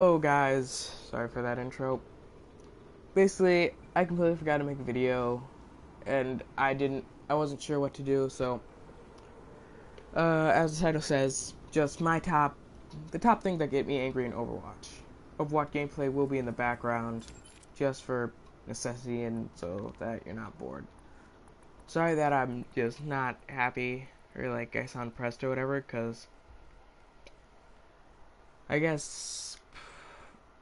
Oh guys, sorry for that intro. Basically, I completely forgot to make a video and I wasn't sure what to do, so as the title says, just the top thing that get me angry in Overwatch. Overwatch gameplay will be in the background just for necessity and so that you're not bored. Sorry that I'm just not happy or like I sound pressed or whatever, cause I guess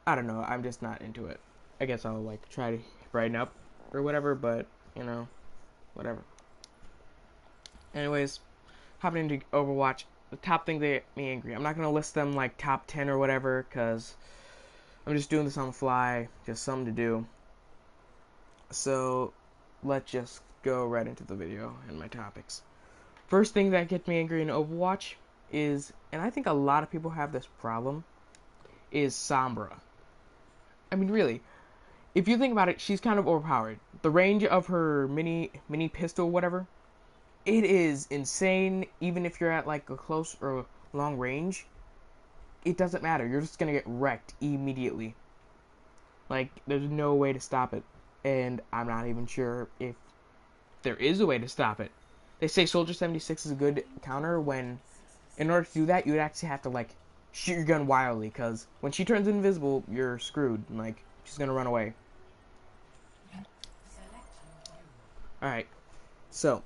I don't know. I'm just not into it. I guess I'll like try to brighten up or whatever, but you know, whatever. Anyways, hopping into Overwatch, the top thing that get me angry. I'm not gonna list them like top 10 or whatever, cause I'm just doing this on the fly, just something to do. So let's just go right into the video and my topics. First thing that gets me angry in Overwatch is, and I think a lot of people have this problem, is Sombra. I mean, really, if you think about it, she's kind of overpowered. The range of her mini pistol, whatever, it is insane. Even if you're at like a close or long range, it doesn't matter. You're just gonna get wrecked immediately. Like there's no way to stop it, and I'm not even sure if there is a way to stop it. They say Soldier 76 is a good counter when, in order to do that, you would actually have to like shoot your gun wildly, because when she turns invisible, you're screwed. Like she's gonna run away. All right, so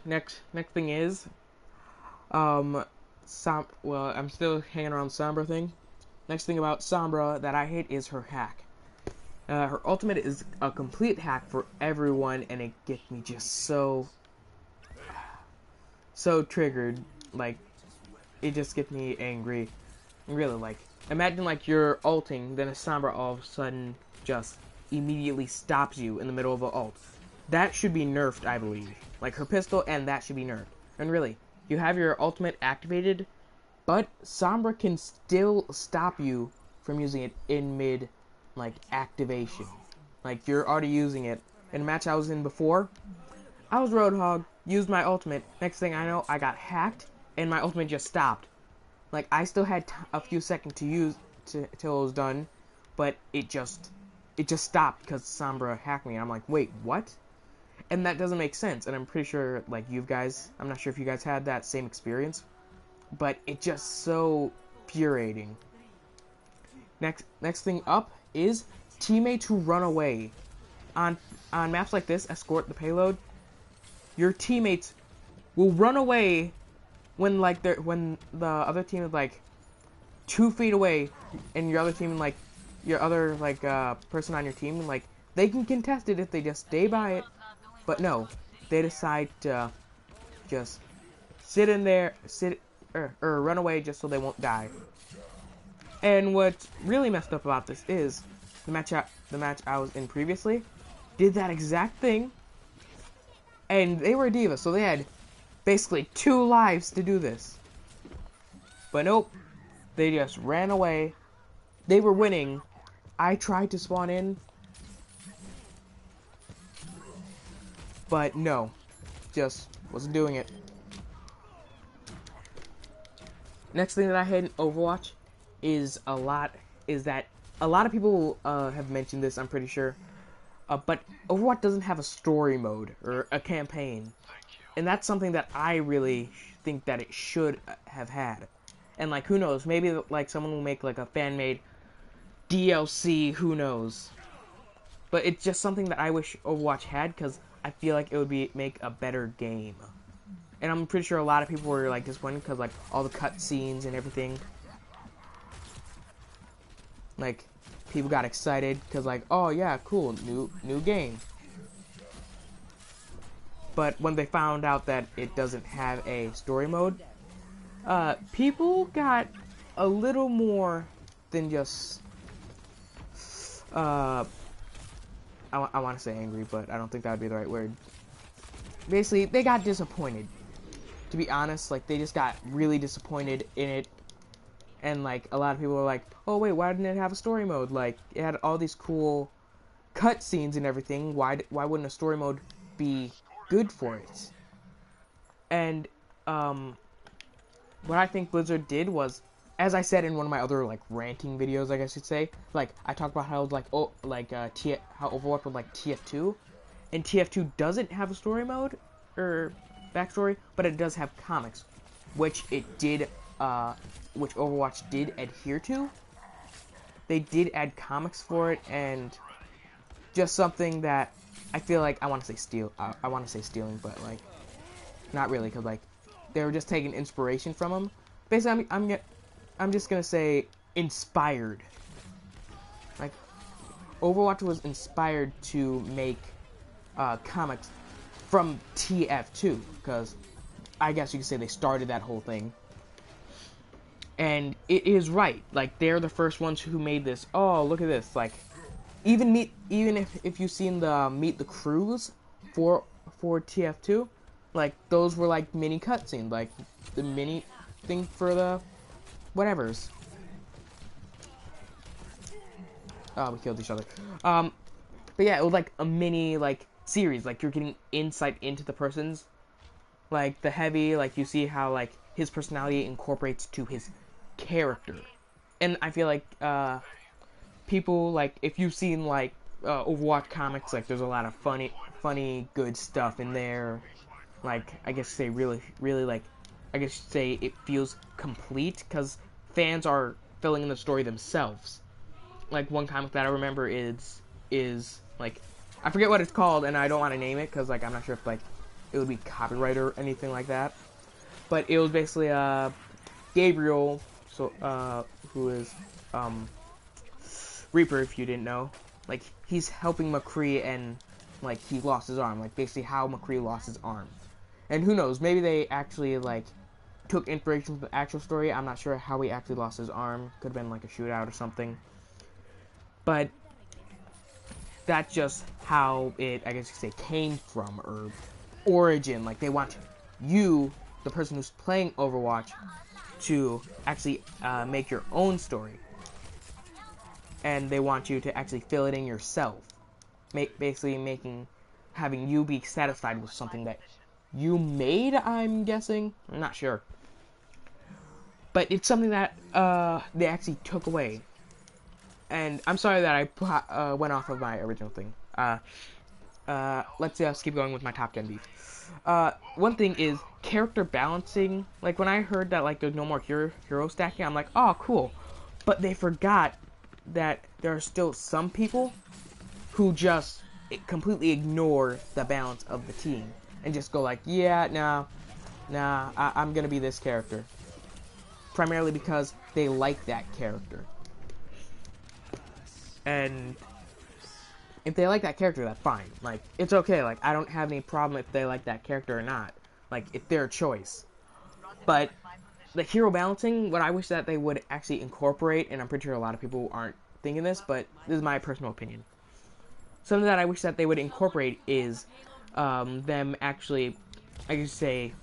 next thing is well, I'm still hanging around Sombra thing. Next thing about Sombra that I hate is her hack. Her ultimate is a complete hack for everyone, and it gets me just so triggered. Like it just gets me angry. Really, like imagine like you're ulting, then a Sombra all of a sudden just immediately stops you in the middle of an ult. That should be nerfed, I believe. Like her pistol, and that should be nerfed. And really, you have your ultimate activated, but Sombra can still stop you from using it in mid, like, activation. Like, you're already using it. In a match I was in before, I was Roadhog, used my ultimate. Next thing I know, I got hacked, and my ultimate just stopped. Like, I still had a few seconds to use till it was done, but it just stopped because Sombra hacked me. And I'm like, wait, what? And that doesn't make sense. And I'm pretty sure, like, I'm not sure if you guys had that same experience, but it's just so infuriating. Next thing up is teammates who run away. On maps like this, escort the payload, your teammates will run away when the other team is like 2 feet away, and your other person on your team, like, they can contest it if they just stay by it. But no, they decide to just sit in there, or run away just so they won't die. And what's really messed up about this is the match I was in previously did that exact thing, and they were a diva, so they had basically 2 lives to do this. But nope, they just ran away. They were winning. I tried to spawn in, but no, just wasn't doing it. Next thing that I hate in Overwatch is that a lot of people have mentioned this, I'm pretty sure, but Overwatch doesn't have a story mode or a campaign, and that's something that I really think that it should have had. And like, who knows, maybe like someone will make like a fan-made DLC, who knows. But it's just something that I wish Overwatch had, because I feel like it would make a better game. And I'm pretty sure a lot of people were like disappointed because like all the cutscenes and everything. Like, people got excited because like, oh yeah, cool, new game. But when they found out that it doesn't have a story mode, people got a little more than just I want to say angry, but I don't think that would be the right word. Basically, they got disappointed. To be honest, like, they just got really disappointed in it. And like, a lot of people were like, oh wait, why didn't it have a story mode? Like, it had all these cool cutscenes and everything. Why wouldn't a story mode be good for it? And what I think Blizzard did was as I said in one of my other like ranting videos, I guess you'd say, like I talked about how like how Overwatch was like TF2, and TF2 doesn't have a story mode or backstory, but it does have comics, which which Overwatch did adhere to. They did add comics for it, and just something that I feel like I want to say I want to say stealing, but like not really, because like they were just taking inspiration from them. Basically, I'm just gonna say inspired. Like Overwatch was inspired to make comics from TF2, because I guess you could say they started that whole thing. And it is right. Like they're the first ones who made this. Oh, look at this! Like even if you've seen the Meet the Crews for TF2, like those were like mini cutscenes, like the mini thing for the whatevers. Oh, we killed each other. But yeah, it was like a mini like series. Like you're getting insight into the person's, like the heavy. Like you see how like his personality incorporates to his character, and I feel like people like if you've seen like Overwatch comics, like there's a lot of funny, good stuff in there. Like I guess say really like I guess say it feels complete because fans are filling in the story themselves. Like one comic that I remember is like I forget what it's called, and I don't want to name it because like I'm not sure if like it would be copyright or anything like that. But it was basically Gabriel, so who is Reaper, if you didn't know. Like he's helping McCree, and like he lost his arm. Like basically how McCree lost his arm. And who knows? Maybe they actually like took inspiration from the actual story. I'm not sure how he actually lost his arm. Could have been like a shootout or something. But that's just how it, I guess you could say, came from, or origin. Like they want you, the person who's playing Overwatch, to actually make your own story, and they want you to actually fill it in yourself. Basically having you be satisfied with something that you made. I'm guessing. I'm not sure, but it's something that they actually took away. And I'm sorry that I went off of my original thing. Let's keep going with my top 10 beef. One thing is character balancing. Like when I heard that like there's no more hero stacking, I'm like, oh cool. But they forgot that there are still some people who just completely ignore the balance of the team and just go like, yeah, nah, I'm gonna be this character. Primarily because they like that character. And if they like that character, that's fine. Like, it's okay. Like, I don't have any problem if they like that character or not. Like, it's their choice. But the hero balancing, what I wish that they would actually incorporate, and I'm pretty sure a lot of people aren't thinking this, but this is my personal opinion. Something that I wish that they would incorporate is them actually, I guess say,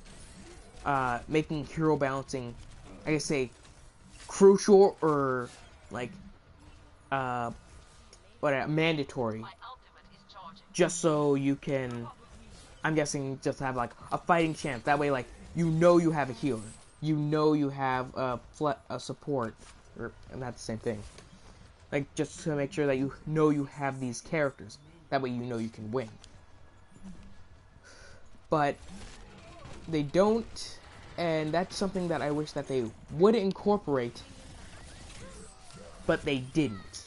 making hero balancing, I guess say, crucial or, like, mandatory, just so you can, I'm guessing, just have like a fighting chance. That way, like you know you have a healer, you know you have a support, and that's the same thing. Like just to make sure that you know you have these characters. That way you know you can win. But they don't, and that's something that I wish that they would incorporate, but they didn't.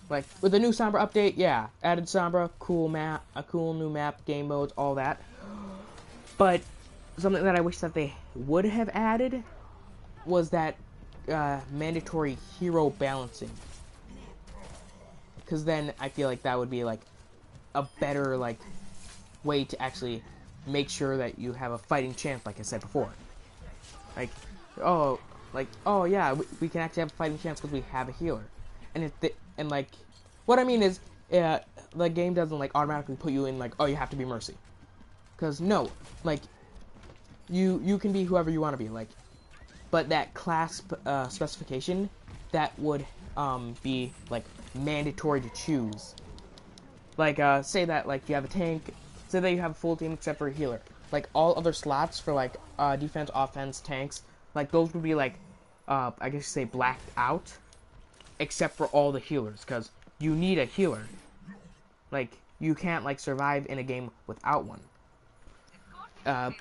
Like, with the new Sombra update, yeah, added Sombra, cool map, a cool new map, game modes, all that. But something that I wish that they would have added was that mandatory hero balancing. Because then I feel like that would be, like, a better, like, way to actually make sure that you have a fighting chance, like I said before. Like, oh yeah, we can actually have a fighting chance because we have a healer. And like, what I mean is, the game doesn't like automatically put you in like, oh, you have to be Mercy, because no, like, you can be whoever you want to be, like, but that class specification that would be like mandatory to choose. Like, say that like you have a tank, say that you have a full team except for a healer. Like all other slots for like defense, offense, tanks, like those would be like I guess you say blacked out, except for all the healers, because you need a healer. Like, you can't, like, survive in a game without one. Cause,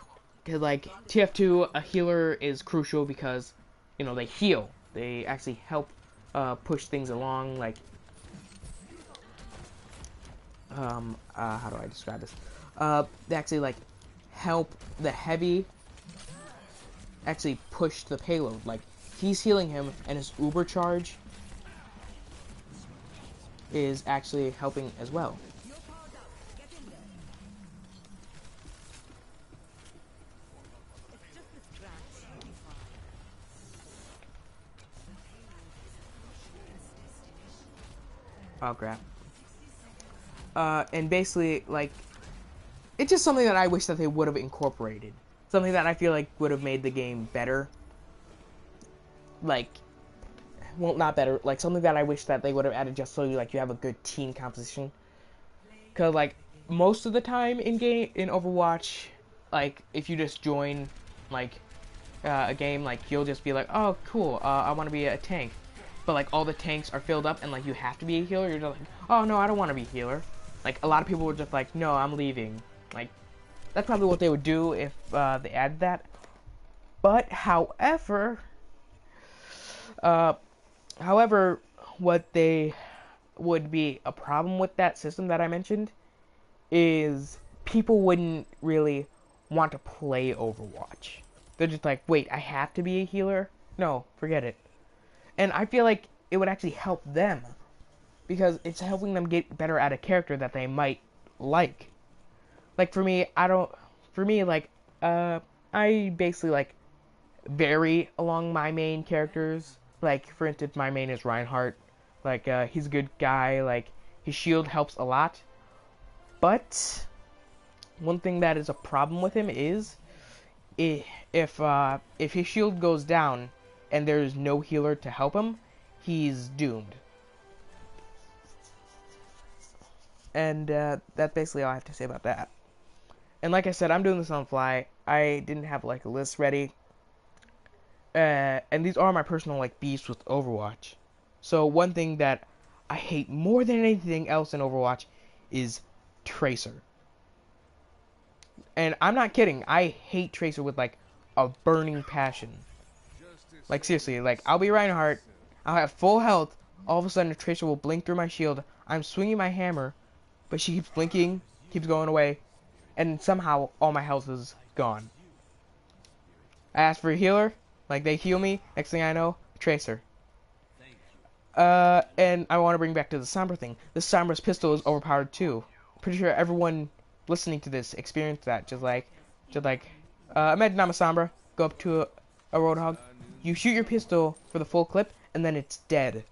like, TF2, a healer is crucial because, you know, they heal. They actually help push things along, like, how do I describe this? They actually, like, help the heavy actually push the payload. Like, he's healing him, and his uber charge is actually helping as well. Oh crap. And basically, like, it's just something that I wish that they would have incorporated. Something that I feel like would have made the game better. Like, well, not better, like, something that I wish that they would have added just so you, like, you have a good team composition. Because, like, most of the time in Overwatch, like, if you just join, like, a game, like, you'll just be like, oh, cool, I want to be a tank. But, like, all the tanks are filled up and, like, you have to be a healer. You're just like, oh, no, I don't want to be a healer. Like, a lot of people were just like, no, I'm leaving. Like, that's probably what they would do if they added that. But, however, what they would be a problem with that system that I mentioned is people wouldn't really want to play Overwatch. They're just like, wait, I have to be a healer? No, forget it. And I feel like it would actually help them because it's helping them get better at a character that they might like. Like, for me, I basically, like, vary along my main characters. Like, for instance, my main is Reinhardt. Like, he's a good guy. Like, his shield helps a lot. But one thing that is a problem with him is if his shield goes down and there's no healer to help him, he's doomed. And that's basically all I have to say about that. And like I said, I'm doing this on the fly. I didn't have, like, a list ready. And these are my personal, like, beefs with Overwatch. So one thing that I hate more than anything else in Overwatch is Tracer. And I'm not kidding. I hate Tracer with, like, a burning passion. Like, seriously, like, I'll be Reinhardt. I'll have full health. All of a sudden, a Tracer will blink through my shield. I'm swinging my hammer, but she keeps blinking, keeps going away, and somehow all my health is gone. I ask for a healer. Like, they heal me. Next thing I know, Tracer. And I want to bring back to the Sombra thing. The Sombra's pistol is overpowered too. Pretty sure everyone listening to this experienced that. Just like, imagine I'm a Sombra. Go up to a Roadhog. You shoot your pistol for the full clip, and then it's dead.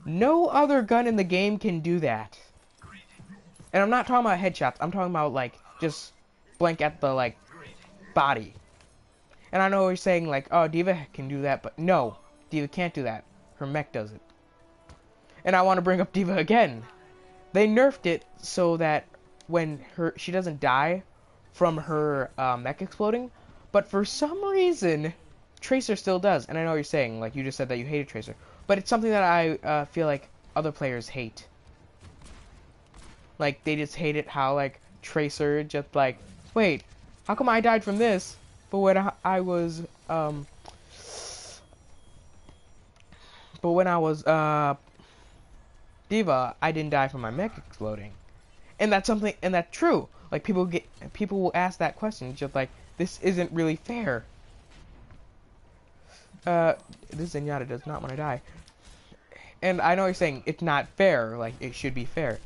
No other gun in the game can do that. And I'm not talking about headshots. I'm talking about, like, just blank at the, like, body. And I know you're saying, like, oh, D.Va can do that, but no, D.Va can't do that. Her mech does it. And I want to bring up D.Va again. They nerfed it so that when she doesn't die from her mech exploding, but for some reason, Tracer still does. And I know you're saying, like, you just said that you hated Tracer, but it's something that I feel like other players hate. Like, they just hate it how, like, Tracer just, like, wait, how come I died from this? But when I was D.Va, I didn't die from my mech exploding. And that's something, and that's true. Like, people will ask that question, just like, this isn't really fair. This Zenyatta does not want to die. And I know you're saying it's not fair, like, it should be fair.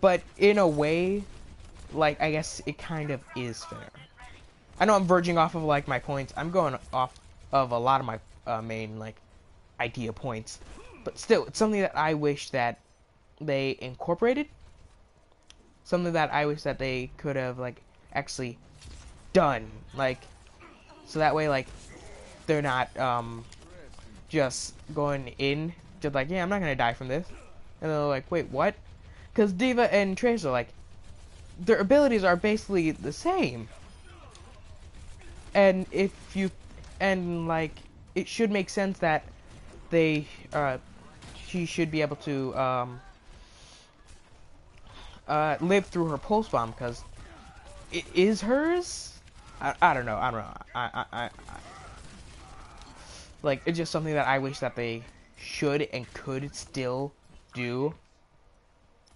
But in a way, like, I guess it kind of is fair. I know I'm verging off of, like, my points. I'm going off of a lot of my main, like, idea points. But still, it's something that I wish that they incorporated. Something that I wish that they could have, like, actually done. Like, so that way, like, they're not, just going in, just like, yeah, I'm not gonna die from this. And they're like, wait, what? Because D.Va and Tracer, like, their abilities are basically the same. And if it should make sense that they she should be able to live through her pulse bomb, because it is hers. I don't know. I don't know. Like, it's just something that I wish that they should and could still do.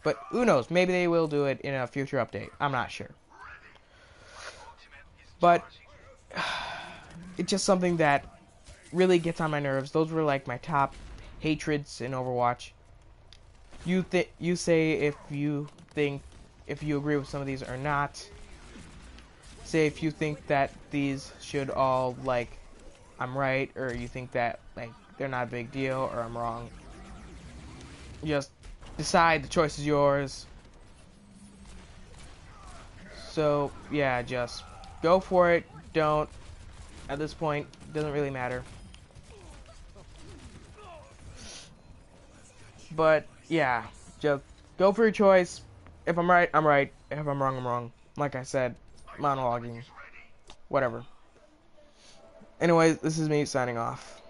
But who knows? Maybe they will do it in a future update. I'm not sure. But it's just something that really gets on my nerves. Those were like my top hatreds in Overwatch. You say if you agree with some of these or not. Say if you think that these should all, like, I'm right, or you think that, like, they're not a big deal, or I'm wrong. Just decide. The choice is yours. So yeah, just go for it. Don't. At this point, it doesn't really matter. But yeah, just go for your choice. If I'm right, I'm right. If I'm wrong, I'm wrong. Like I said, monologuing. Whatever. Anyways, this is me signing off.